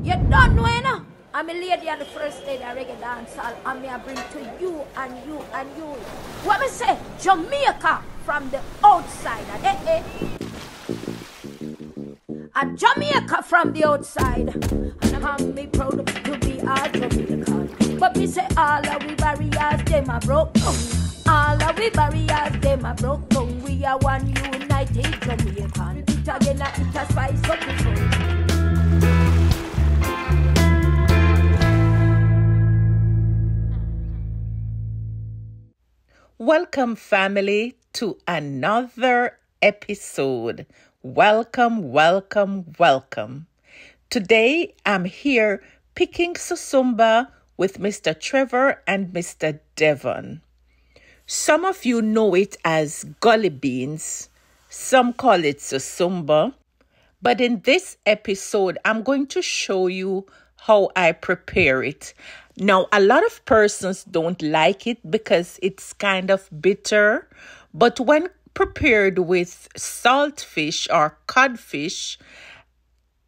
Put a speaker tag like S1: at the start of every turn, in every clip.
S1: You don't know, you know. I'm a lady on the first day of reggae dancehall, and me I bring to you and you and you. What me say? Jamaica from the outside. And Jamaica from the outside. And I'm me proud to be a Jamaican. But me say all of we barriers, them are broke down. All of we barriers, them are broke down. We are one united Jamaican. It again, it a spice up the soul.
S2: Welcome, family, to another episode. Welcome, welcome, welcome. Today, I'm here picking Susumba with Mr. Trevor and Mr. Devon. Some of you know it as gully beans. Some call it Susumba. But in this episode, I'm going to show you how I prepare it. Now, a lot of persons don't like it because it's kind of bitter. But when prepared with saltfish or codfish,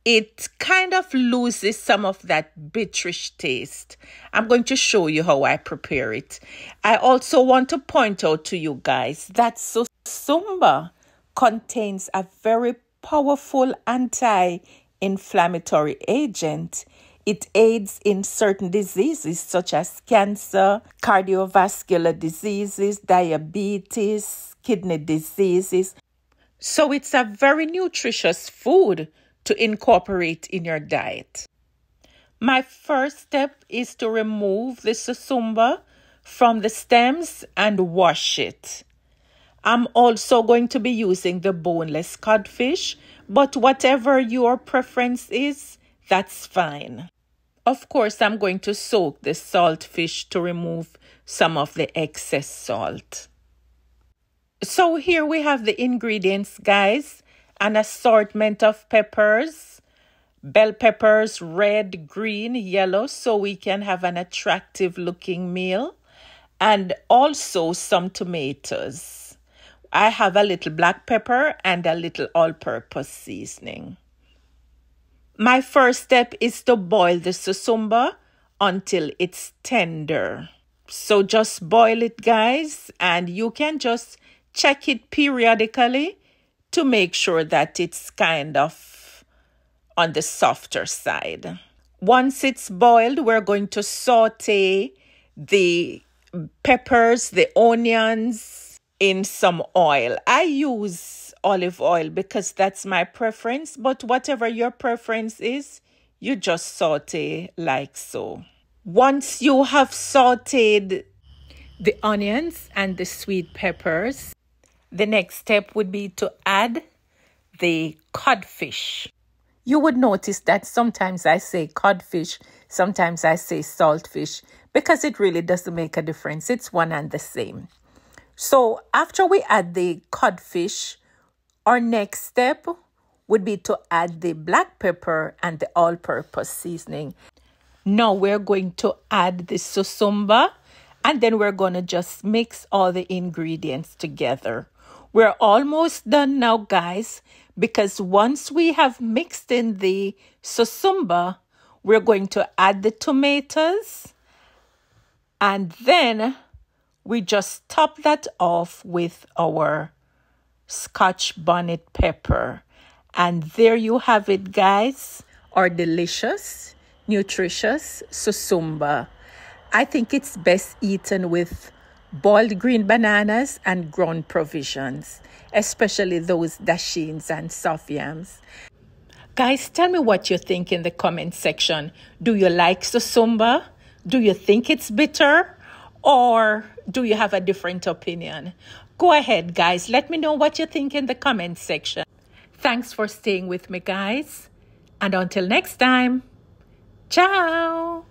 S2: it kind of loses some of that bitterish taste. I'm going to show you how I prepare it. I also want to point out to you guys that Susumba contains a very powerful anti-inflammatory agent. It aids in certain diseases such as cancer, cardiovascular diseases, diabetes, kidney diseases. So it's a very nutritious food to incorporate in your diet. My first step is to remove the Susumba from the stems and wash it. I'm also going to be using the boneless codfish, but whatever your preference is, that's fine. Of course, I'm going to soak the saltfish to remove some of the excess salt. So here we have the ingredients, guys. An assortment of peppers, bell peppers, red, green, yellow, so we can have an attractive looking meal. And also some tomatoes. I have a little black pepper and a little all-purpose seasoning. My first step is to boil the Susumba until it's tender. So just boil it, guys, and you can just check it periodically to make sure that it's kind of on the softer side. Once it's boiled, we're going to saute the peppers, the onions in some oil. I use olive oil because that's my preference, but whatever your preference is, you just saute like so. Once you have sauteed the onions and the sweet peppers, the next step would be to add the codfish. You would notice that sometimes I say codfish, sometimes I say saltfish, because it really doesn't make a difference. It's one and the same. So after we add the codfish, our next step would be to add the black pepper and the all-purpose seasoning. Now we're going to add the Susumba, and then we're going to just mix all the ingredients together. We're almost done now, guys, because once we have mixed in the Susumba, we're going to add the tomatoes, and then we just top that off with our Scotch bonnet pepper. And there you have it, guys, our delicious, nutritious Susumba. I think it's best eaten with boiled green bananas and ground provisions, especially those dashins and soft yams. Guys, tell me what you think in the comment section. Do you like Susumba? Do you think it's bitter? Or do you have a different opinion? Go ahead, guys. Let me know what you think in the comment section. Thanks for staying with me, guys. And until next time, ciao.